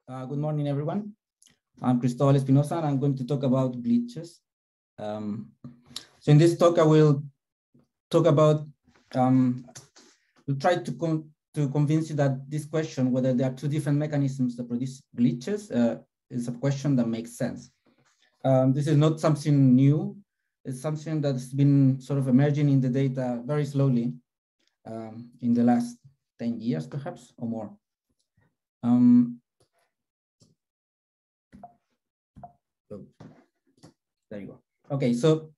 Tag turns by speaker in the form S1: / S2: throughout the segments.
S1: Good morning, everyone. I'm Cristobal Espinoza, and I'm going to talk about glitches. So in this talk, I will talk about, we'll try to convince you that this question, whether there are two different mechanisms that produce glitches, is a question that makes sense. This is not something new. It's something that's been sort of emerging in the data very slowly in the last 10 years, perhaps, or more. There you go. Okay, so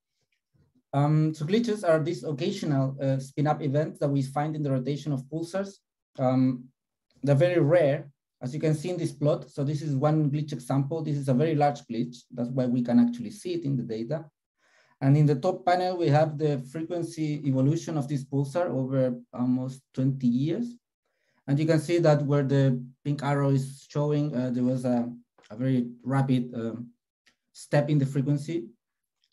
S1: glitches are these occasional spin-up events that we find in the rotation of pulsars. They're very rare, as you can see in this plot. So this is one glitch example. This is a very large glitch. That's why we can actually see it in the data. And in the top panel, we have the frequency evolution of this pulsar over almost 20 years. And you can see that where the pink arrow is showing, there was a very rapid step in the frequency.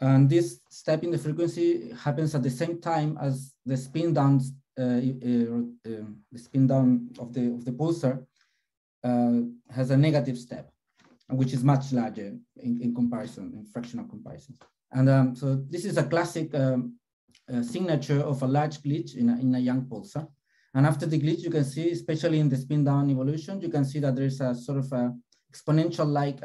S1: And this step in the frequency happens at the same time as the spin down, of the pulsar has a negative step, which is much larger in comparison, in fractional comparison. And so this is a classic signature of a large glitch in a young pulsar. And after the glitch, you can see, especially in the spin down evolution, you can see that there's a sort of a exponential-like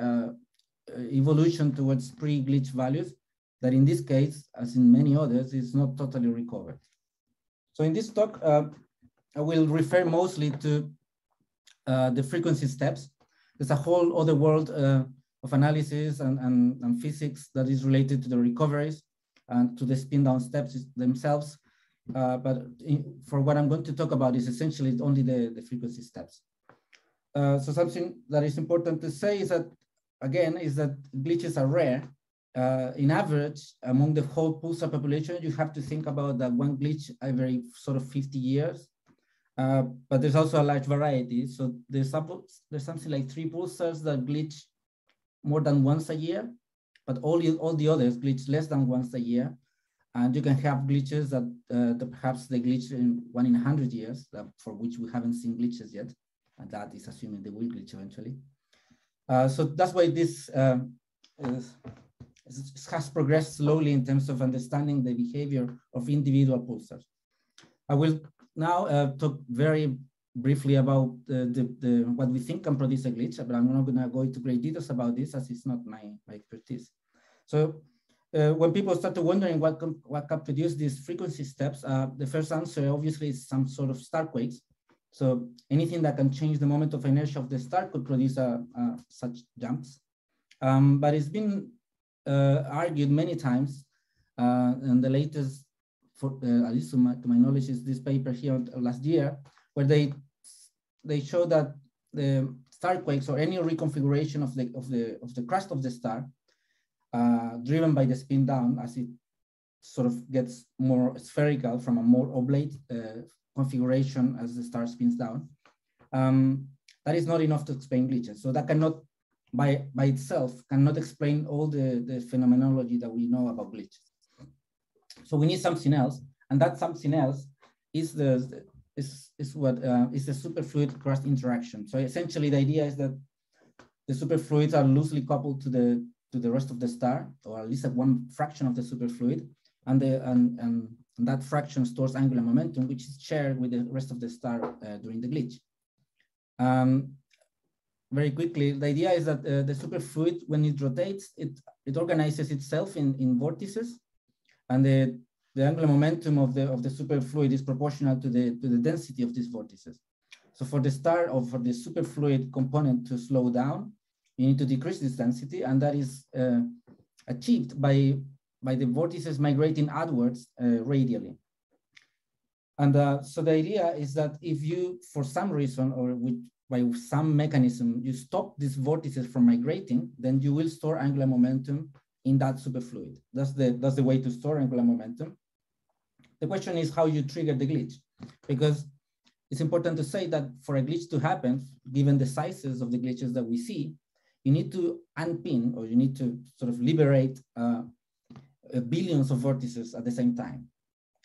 S1: evolution towards pre-glitch values that in this case, as in many others, is not totally recovered. So in this talk, I will refer mostly to the frequency steps. There's a whole other world of analysis and physics that is related to the recoveries and to the spin down steps themselves. But for what I'm going to talk about is essentially only the frequency steps. So something that is important to say is that, again, is that glitches are rare. In average, among the whole pulsar population, you have to think about that one glitch every sort of 50 years. But there's also a large variety. So there's something like 3 pulsars that glitch more than once a year, but all the others glitch less than once a year. And you can have glitches that perhaps they glitch in 1 in 100 years, for which we haven't seen glitches yet. And that is assuming they will glitch eventually. So that's why this has progressed slowly in terms of understanding the behavior of individual pulsars. I will now talk very briefly about what we think can produce a glitch, but I'm not going to go into great details about this as it's not my expertise. So when people started wondering what can produce these frequency steps, the first answer obviously is some sort of star quakes. So anything that can change the moment of inertia of the star could produce such jumps. But it's been argued many times, and the latest, at least to my knowledge, is this paper here last year, where they show that the star quakes or any reconfiguration of the crust of the star, driven by the spin down, as it sort of gets more spherical from a more oblate configuration as the star spins down, that is not enough to explain glitches. So that cannot, by itself, cannot explain all the phenomenology that we know about glitches. So we need something else, and that something else is the superfluid crust interaction. So essentially, the idea is that the superfluids are loosely coupled to the rest of the star, or at least at one fraction of the superfluid, and that fraction stores angular momentum, which is shared with the rest of the star during the glitch. Very quickly, the idea is that the superfluid, when it rotates, it organizes itself in vortices, and the angular momentum of the superfluid is proportional to the density of these vortices. So for the star, or for the superfluid component to slow down, you need to decrease this density, and that is achieved by the vortices migrating outwards radially. And so the idea is that if you, for some reason, or by some mechanism, you stop these vortices from migrating, then you will store angular momentum in that superfluid. That's the way to store angular momentum. The question is how you trigger the glitch, because it's important to say that for a glitch to happen, given the sizes of the glitches that we see, you need to unpin, or you need to sort of liberate billions of vortices at the same time,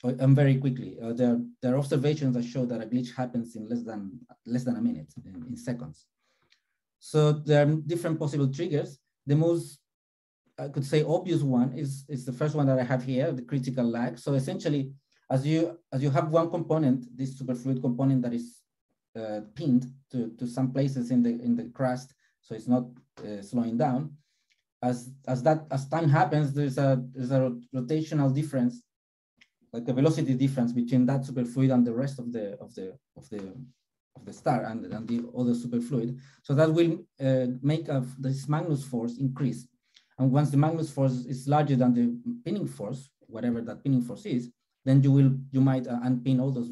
S1: and very quickly. There are observations that show that a glitch happens in less than a minute, in seconds. So there are different possible triggers. The most, I could say, obvious one is the first one that I have here, the critical lag. So essentially, as you have one component, this superfluid component that is pinned to some places in the crust, so it's not slowing down. As time happens, there's a rotational difference, like a velocity difference between that superfluid and the rest of the star and the other superfluid. So that will make this Magnus force increase. And once the Magnus force is larger than the pinning force, whatever that pinning force is, then you might unpin all those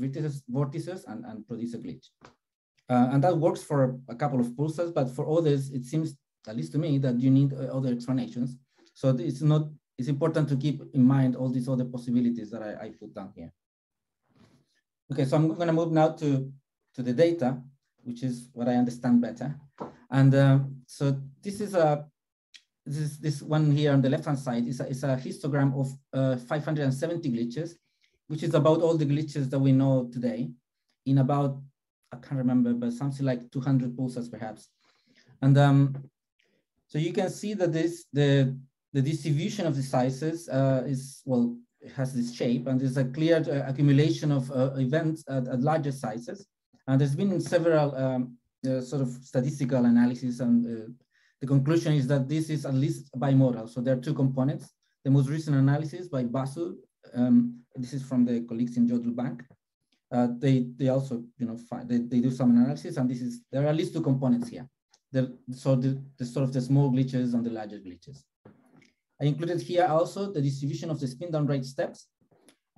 S1: vortices and produce a glitch. And that works for a couple of pulsars, but for others, it seems, at least to me, that you need other explanations. So it's important to keep in mind all these other possibilities that I put down here. Okay, so I'm gonna move now to the data, which is what I understand better. And so this one here on the left-hand side is a histogram of 570 glitches, which is about all the glitches that we know today in about, I can't remember, but something like 200 pulsars perhaps. And so you can see that the distribution of the sizes is, well, it has this shape, and there's a clear accumulation of events at larger sizes. And there's been several sort of statistical analysis, and the conclusion is that this is at least bimodal. So there are two components. The most recent analysis by Basu, this is from the colleagues in Jodl Bank. They also, they do some analysis, and there are at least two components here. The sort of the small glitches and the larger glitches. I included here also the distribution of the spin down rate steps.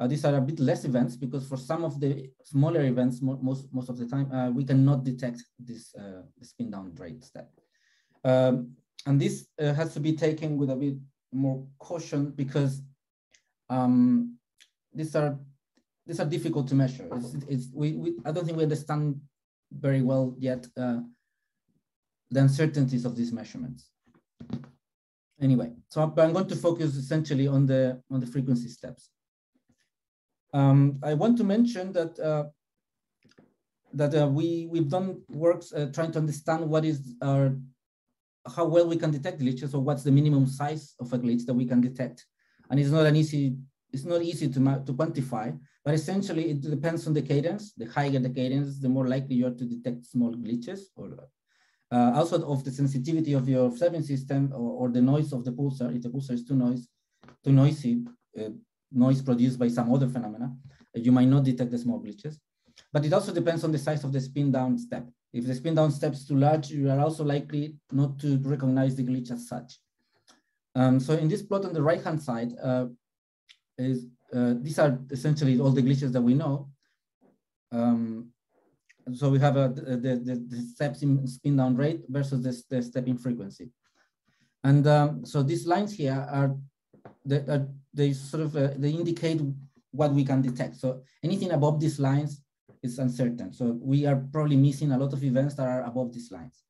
S1: These are a bit less events because for some of the smaller events, most of the time, we cannot detect this spin down rate step. And this has to be taken with a bit more caution because these are difficult to measure. I don't think we understand very well yet the uncertainties of these measurements. Anyway, so I'm going to focus essentially on the frequency steps. I want to mention that we've done works trying to understand what is how well we can detect glitches, or what's the minimum size of a glitch that we can detect. And it's not easy to quantify, but essentially it depends on the cadence. The higher the cadence, the more likely you are to detect small glitches, or also of the sensitivity of your observing system, or the noise of the pulsar. If the pulsar is too noisy, noise produced by some other phenomena, you might not detect the small glitches. But it also depends on the size of the spin down step. If the spin down step is too large, you are also likely not to recognize the glitch as such. So in this plot on the right-hand side, these are essentially all the glitches that we know. So we have the steps in spin down rate versus the step in frequency. And so these lines here they sort of they indicate what we can detect. So anything above these lines is uncertain. So we are probably missing a lot of events that are above these lines.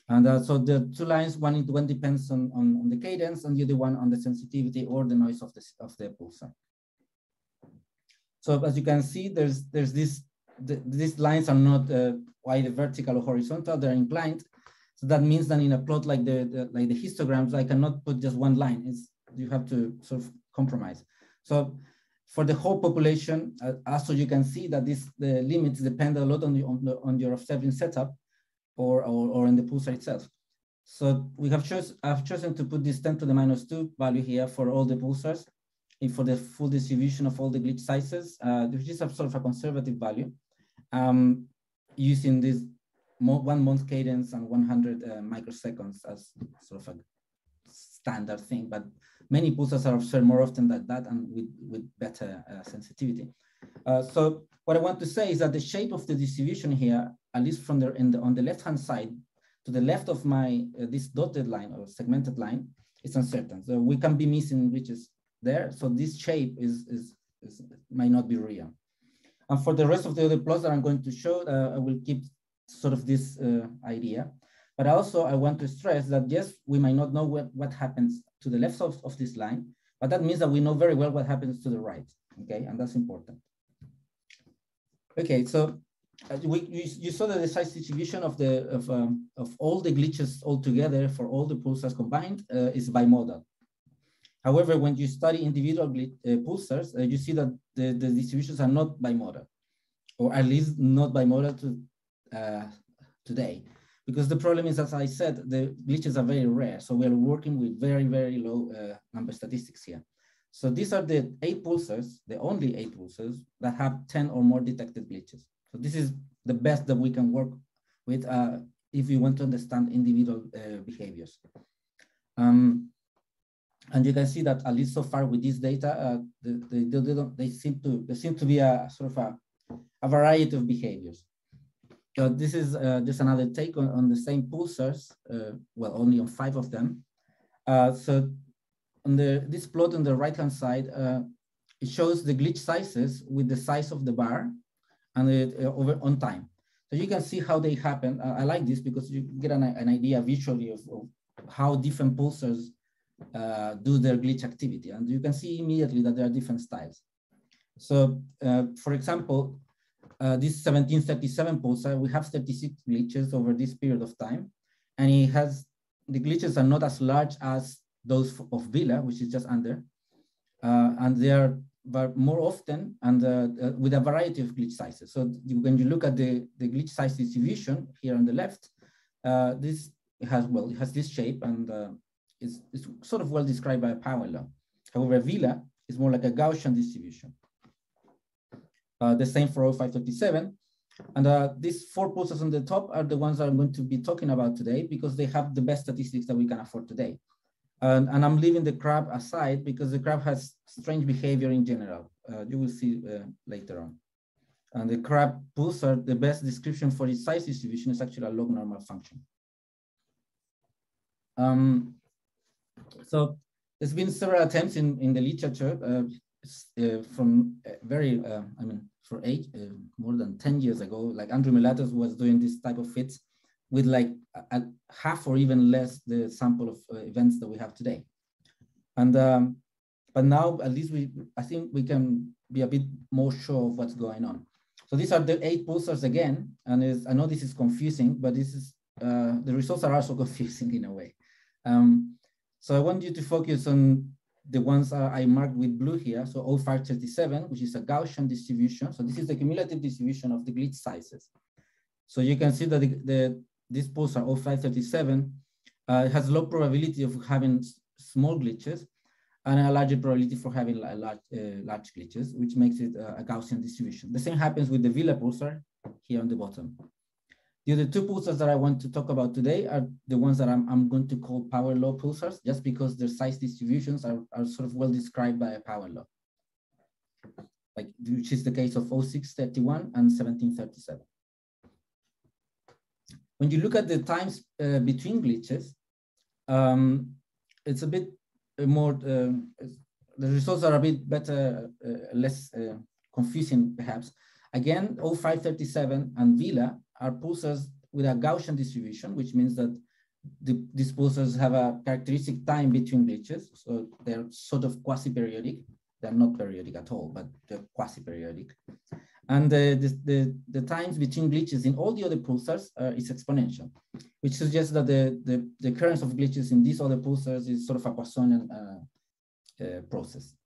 S1: And so the two lines, one depends on the cadence, and the other one on the sensitivity or the noise of the pulsar. So as you can see, these lines are not either vertical or horizontal; they're inclined. So that means that in a plot like the histograms, I cannot put just one line. You have to sort of compromise. So for the whole population, also you can see that the limits depend a lot on your observing setup, or in the pulsar itself. So I've chosen to put this 10⁻² value here for all the pulsars, and for the full distribution of all the glitch sizes, which is a sort of a conservative value, using this 1 month cadence and 100 microseconds as sort of a standard thing. But many pulsars are observed more often than that, and with better sensitivity. So what I want to say is that the shape of the distribution here, at least from on the left-hand side, to the left of my this dotted line or segmented line, is uncertain. So we can be missing glitches there. So this shape might not be real. And for the rest of the other plots that I'm going to show, I will keep sort of this idea. But also I want to stress that yes, we might not know what happens to the left of this line, but that means that we know very well what happens to the right. Okay, and that's important. Okay, so you saw that the size distribution of all the glitches altogether for all the pulsars combined is bimodal. However, when you study individual pulsars, you see that the distributions are not bimodal, or at least not bimodal today. Because the problem is, as I said, the glitches are very rare. So we're working with very, very low number statistics here. So these are the 8 pulsars, the only 8 pulsars that have 10 or more detected glitches. So this is the best that we can work with if we want to understand individual behaviors. And you can see that at least so far with this data, there seem to be a sort of a variety of behaviors. This is just another take on the same pulsars, well, only on 5 of them. So on this plot on the right-hand side, it shows the glitch sizes with the size of the bar and over on time. So you can see how they happen. I like this because you get an idea visually of how different pulsars do their glitch activity. And you can see immediately that there are different styles. So for example, this 1737 pulsar, we have 36 glitches over this period of time. And the glitches are not as large as those of Vila, which is just under. And they are more often and with a variety of glitch sizes. So when you look at the glitch size distribution here on the left, it has this shape and it's sort of well described by a power law. However, Vila is more like a Gaussian distribution. The same for 0537. And these 4 pulsars on the top are the ones that I'm going to be talking about today because they have the best statistics that we can afford today. And I'm leaving the crab aside because the crab has strange behavior in general. You will see later on. And the crab pulsar, the best description for its size distribution is actually a log normal function. So there's been several attempts in the literature from very, for more than 10 years ago, like Andrew Melatos was doing this type of fits with like a half or even less the sample of events that we have today. And but now at least I think we can be a bit more sure of what's going on. So these are the 8 pulsars again, and I know this is confusing, but this is the results are also confusing in a way. So I want you to focus on the ones I marked with blue here. So 0537, which is a Gaussian distribution. So this is the cumulative distribution of the glitch sizes. So you can see that this pulsar 0537 has low probability of having small glitches and a larger probability for having large glitches, which makes it a Gaussian distribution. The same happens with the Vila pulsar here on the bottom. The other 2 pulsars that I want to talk about today are the ones that I'm going to call power law pulsars, just because their size distributions are sort of well described by a power law, which is the case of 0631 and 1737. When you look at the times between glitches, it's a bit more, the results are a bit better, less confusing perhaps. Again, 0537 and Vila are pulsars with a Gaussian distribution, which means that these pulsars have a characteristic time between glitches. So they're sort of quasi-periodic. They're not periodic at all, but they're quasi-periodic. And the times between glitches in all the other pulsars is exponential, which suggests that the occurrence of glitches in these other pulsars is sort of a Poissonian process.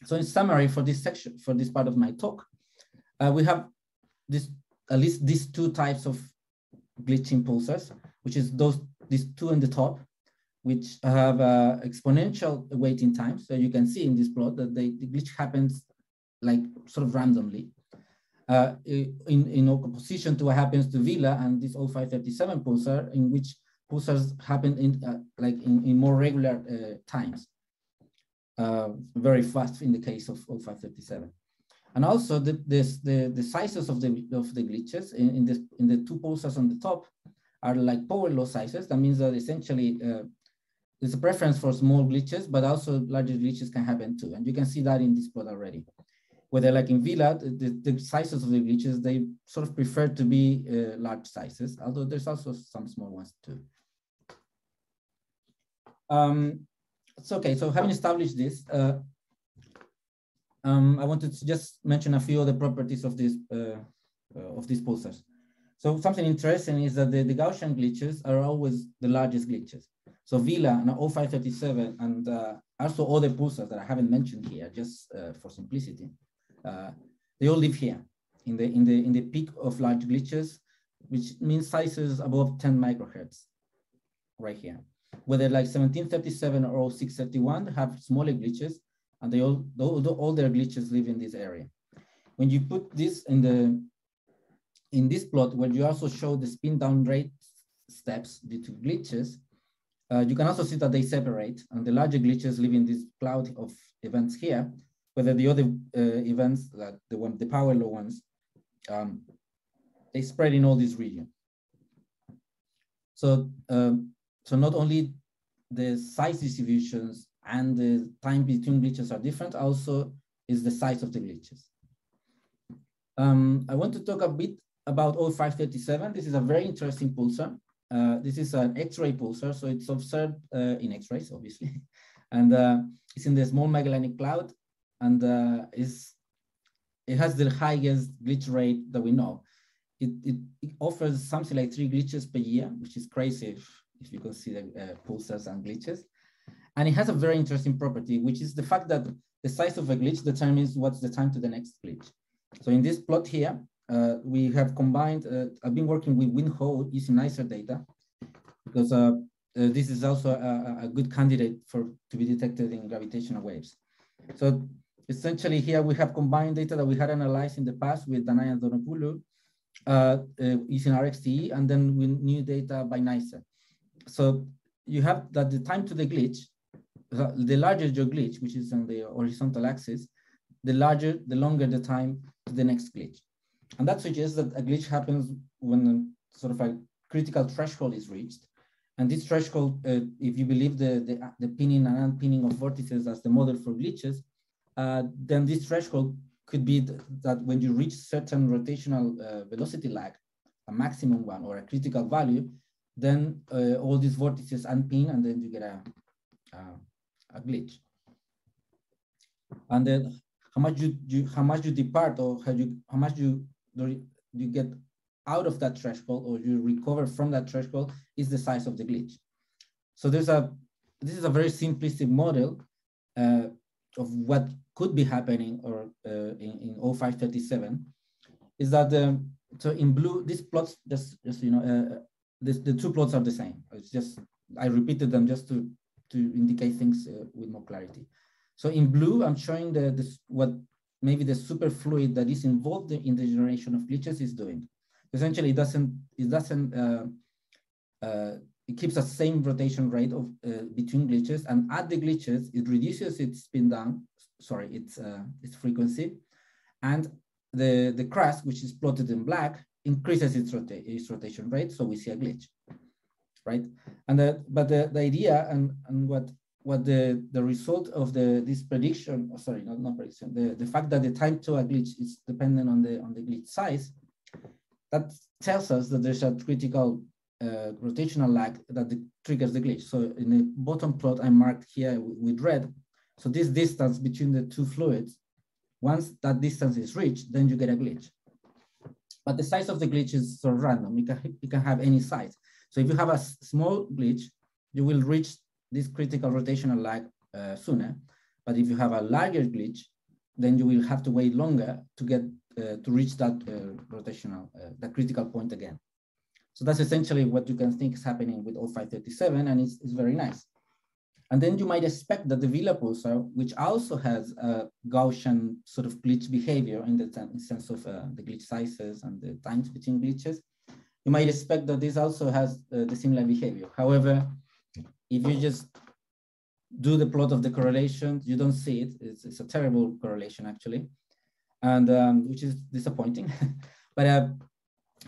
S1: So in summary, for this section, for this part of my talk, we have at least these 2 types of glitching pulsars, which is these 2 in the top, which have exponential waiting time. So you can see in this plot that the glitch happens like sort of randomly in opposition to what happens to Vila and this 0537 pulsar, in which pulsars happen in more regular times, very fast in the case of 0537. And also the sizes of the glitches in the 2 pulsars on the top are like power law sizes. That means that essentially there's a preference for small glitches, but also larger glitches can happen too. And you can see that in this plot already. Whether like in Vila, the sizes of the glitches, they sort of prefer to be large sizes, although there's also some small ones too. It's okay, so having established this, I wanted to just mention a few other properties of this of these pulsars. So something interesting is that the Gaussian glitches are always the largest glitches. So Vila and 0537 and also other pulsars that I haven't mentioned here, just for simplicity, they all live here in the peak of large glitches, which means sizes above 10 microhertz, right here. Whether like 1737 or 0631 have smaller glitches, and all their glitches live in this area. When you put this in this plot, where you also show the spin down rate steps due to glitches, you can also see that they separate, and the larger glitches live in this cloud of events here, whether the other events, like the power law ones, they spread in all this region. So, so not only the size distributions and the time between glitches are different, also is the size of the glitches. I want to talk a bit about 0537. This is a very interesting pulsar. This is an X-ray pulsar, so it's observed in X-rays, obviously. And it's in the Small Magellanic Cloud, and it has the highest glitch rate that we know. It offers something like 3 glitches per year, which is crazy if you consider pulsars and glitches. And it has a very interesting property, which is the fact that the size of a glitch determines what's the time to the next glitch. So in this plot here, we have combined, I've been working with WinHo using nicer data, because this is also a good candidate to be detected in gravitational waves. So essentially here we have combined data that we had analyzed in the past with Danai and Donopoulou using RxTE, and then with new data by NICER. So you have that the time to the glitch, the larger your glitch, which is on the horizontal axis, the longer the time to the next glitch. And that suggests that a glitch happens when sort of a critical threshold is reached. And this threshold, if you believe the pinning and unpinning of vortices as the model for glitches, then this threshold could be that when you reach certain rotational velocity lag, a maximum one or a critical value, then all these vortices unpin, and then you get a glitch. And then how much you depart, or how much you get out of that threshold, or you recover from that threshold, is the size of the glitch. So this is a very simplistic model of what could be happening, or in 0537, is that so in blue, these plots just you know, the two plots are the same. It's just, I repeated them just to indicate things with more clarity. So in blue, I'm showing what maybe the superfluid that is involved in the generation of glitches is doing. Essentially, it keeps the same rotation rate of between glitches, and at the glitches, it reduces its spin down, its frequency, and the crust, which is plotted in black, increases its rotation rate, so we see a glitch, right? And but the idea and what the result of this prediction, not prediction, the fact that the time to a glitch is dependent on the glitch size, that tells us that there's a critical rotational lag that triggers the glitch. So in the bottom plot, I marked here with red. So this distance between the two fluids, once that distance is reached, then you get a glitch. But the size of the glitch is sort of random. It can have any size. So if you have a small glitch, you will reach this critical rotational lag sooner. But if you have a larger glitch, then you will have to wait longer to get to reach that rotational, that critical point again. So that's essentially what you can think is happening with 0537, and it's very nice. And then you might expect that the Vila pulsar, which also has a Gaussian sort of glitch behavior in the sense of the glitch sizes and the times between glitches, you might expect that this also has the similar behavior. However, if you just do the plot of the correlation, you don't see it. It's a terrible correlation, actually, and which is disappointing. But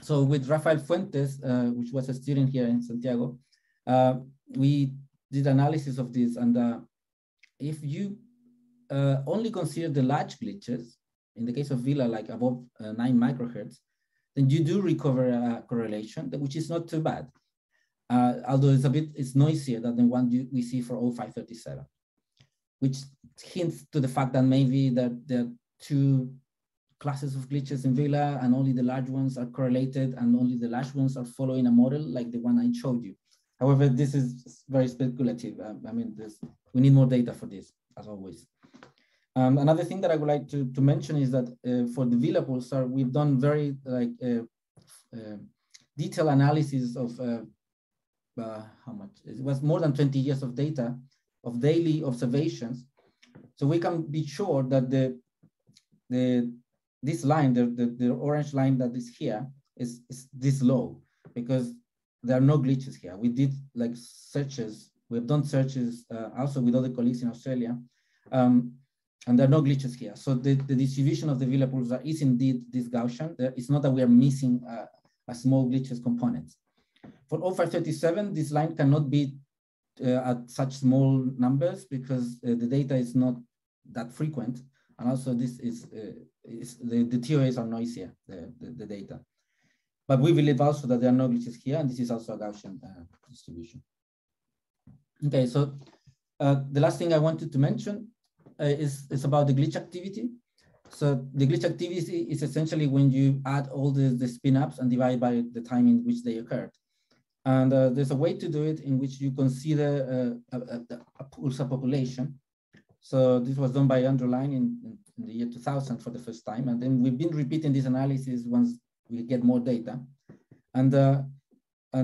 S1: so with Rafael Fuentes, which was a student here in Santiago, we did analysis of this, and if you only consider the large glitches, in the case of Vila, like above 9 microhertz, then you do recover a correlation, which is not too bad. Although it's noisier than the one we see for 0537, which hints to the fact that maybe there are two classes of glitches in Villa, and only the large ones are correlated, and only the large ones are following a model like the one I showed you. However, this is very speculative. I mean, we need more data for this, as always. Another thing that I would like to mention is that for the Villa pulsar, we've done very detailed analysis of how much? It was more than 20 years of data of daily observations. So we can be sure that this line, the orange line that is here, is this low, because there are no glitches here. We did like searches. We've done searches also with other colleagues in Australia, and there are no glitches here. So the distribution of the Villa pulsar is indeed this Gaussian. It's not that we are missing a small glitches component. For 0537, this line cannot be at such small numbers because the data is not that frequent. And also this is the TOAs are noisier, the data. But we believe also that there are no glitches here, and this is also a Gaussian distribution. Okay, so the last thing I wanted to mention is about the glitch activity. So the glitch activity is essentially when you add all the spin-ups and divide by the time in which they occurred. And there's a way to do it in which you consider a pulsar population. So this was done by Andrew Line in the year 2000 for the first time. And then we've been repeating this analysis once we get more data. And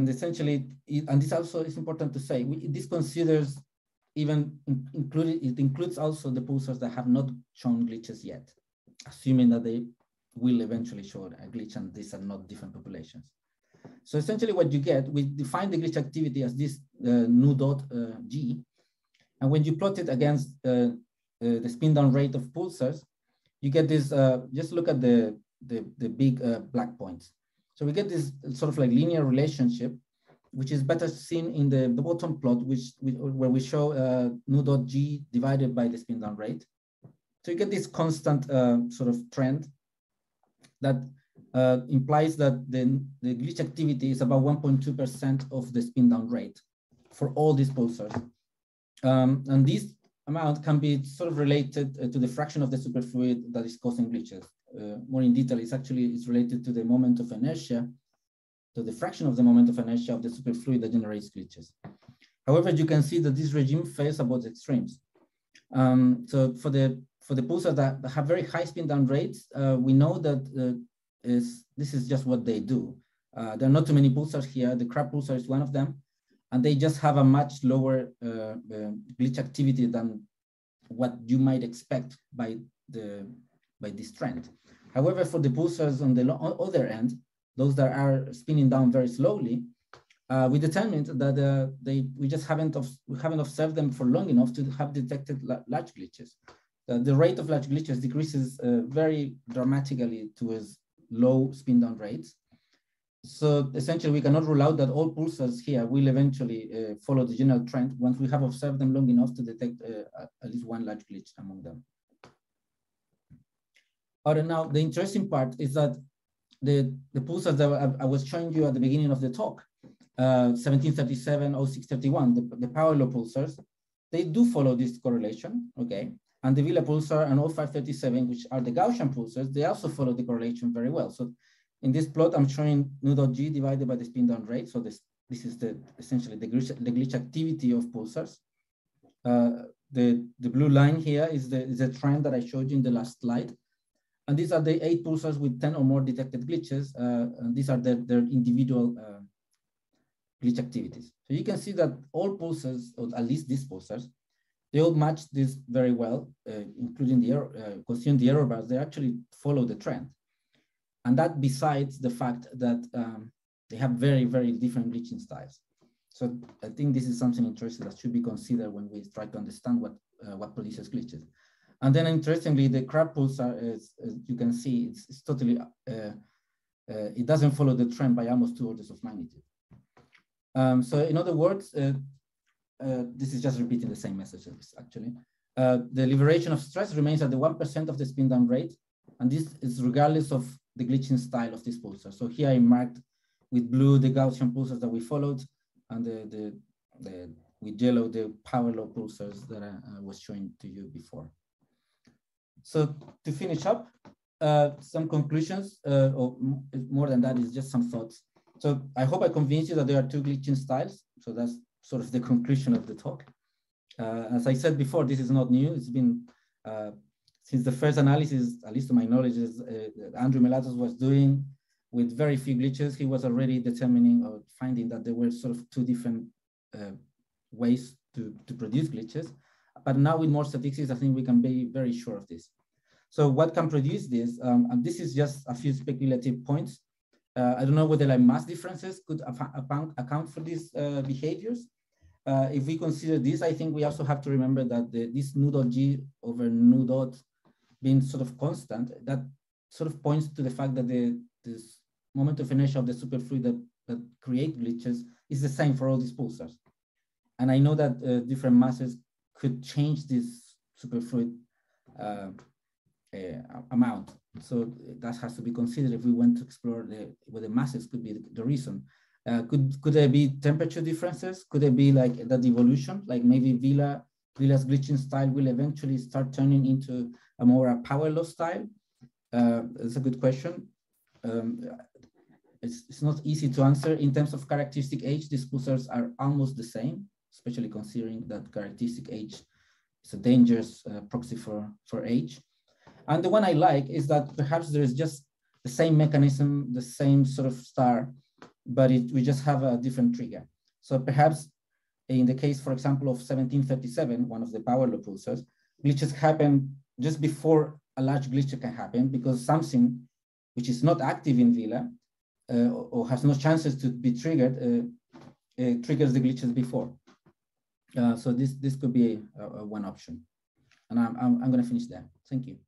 S1: essentially, and this also is important to say, this considers even it includes also the pulsars that have not shown glitches yet, assuming that they will eventually show a glitch and these are not different populations. So essentially what you get, we define the glitch activity as this nu dot G. And when you plot it against the spin down rate of pulsars, you get this, just look at the big black points. So we get this sort of like linear relationship, which is better seen in the bottom plot, where we show nu dot G divided by the spin down rate. So you get this constant sort of trend that implies that the glitch activity is about 1.2% of the spin down rate for all these pulsars. And this amount can be sort of related to the fraction of the superfluid that is causing glitches. More in detail, it's related to the moment of inertia, to the fraction of the moment of inertia of the superfluid that generates glitches. However, you can see that this regime fails about the extremes. So for the pulsars that have very high spin down rates, we know that this is just what they do. There are not too many pulsars here. The crab pulsar is one of them, and they just have a much lower glitch activity than what you might expect by this trend. However, for the pulsars on the other end, those that are spinning down very slowly, we determined that we haven't observed them for long enough to have detected large glitches. The rate of large glitches decreases very dramatically towards low spin down rates. So essentially, we cannot rule out that all pulsars here will eventually follow the general trend once we have observed them long enough to detect at least one large glitch among them. Now, the interesting part is that the pulsars that I was showing you at the beginning of the talk, 1737, 0631, the power law pulsars, they do follow this correlation, okay? And the Villa pulsar and 0537, which are the Gaussian pulsars, they also follow the correlation very well. So in this plot, I'm showing nu dot G divided by the spin down rate. So this is essentially the glitch activity of pulsars. The blue line here is the trend that I showed you in the last slide. And these are the 8 pulsars with 10 or more detected glitches. And these are their individual glitch activities. So you can see that all pulsars, or at least these pulsars, they all match this very well, including the error, considering the error bars, they actually follow the trend. And that besides the fact that they have very, very different glitching styles. So I think this is something interesting that should be considered when we try to understand what produces glitches. And then interestingly, the crab pulsar, as you can see, it's totally, it doesn't follow the trend by almost 2 orders of magnitude. So in other words, this is just repeating the same messages actually. The liberation of stress remains at the 1% of the spin down rate. And this is regardless of the glitching style of this pulsar. So here I marked with blue the Gaussian pulsars that we followed, and with yellow the power law pulsars that I was showing to you before. So to finish up, some conclusions, or more than that, is just some thoughts. So I hope I convinced you that there are two glitching styles. So that's sort of the conclusion of the talk. As I said before, this is not new. It's been since the first analysis, at least to my knowledge, is Andrew Melatos was doing with very few glitches. He was already determining or finding that there were sort of two different ways to produce glitches. But now with more statistics, I think we can be very sure of this. So what can produce this? And this is just a few speculative points. I don't know whether like mass differences could account for these behaviors. If we consider this, I think we also have to remember that this nu dot g over nu dot being sort of constant, that sort of points to the fact that this moment of inertia of the superfluid that create glitches is the same for all these pulsars. And I know that different masses could change this superfluid amount. So that has to be considered if we want to explore whether masses could be the reason. Could there be temperature differences? Could there be like that evolution? Like maybe Villa's glitching style will eventually start turning into a more power law style? It's a good question. It's not easy to answer. In terms of characteristic age, these pulsars are almost the same, especially considering that characteristic age is a dangerous proxy for age. And the one I like is that perhaps there is just the same mechanism, the same sort of star, but we just have a different trigger. So perhaps in the case, for example, of 1737, one of the power law pulsars, glitches happen just before a large glitch can happen because something which is not active in Villa or has no chances to be triggered triggers the glitches before. So this could be one option. And I'm going to finish there. Thank you.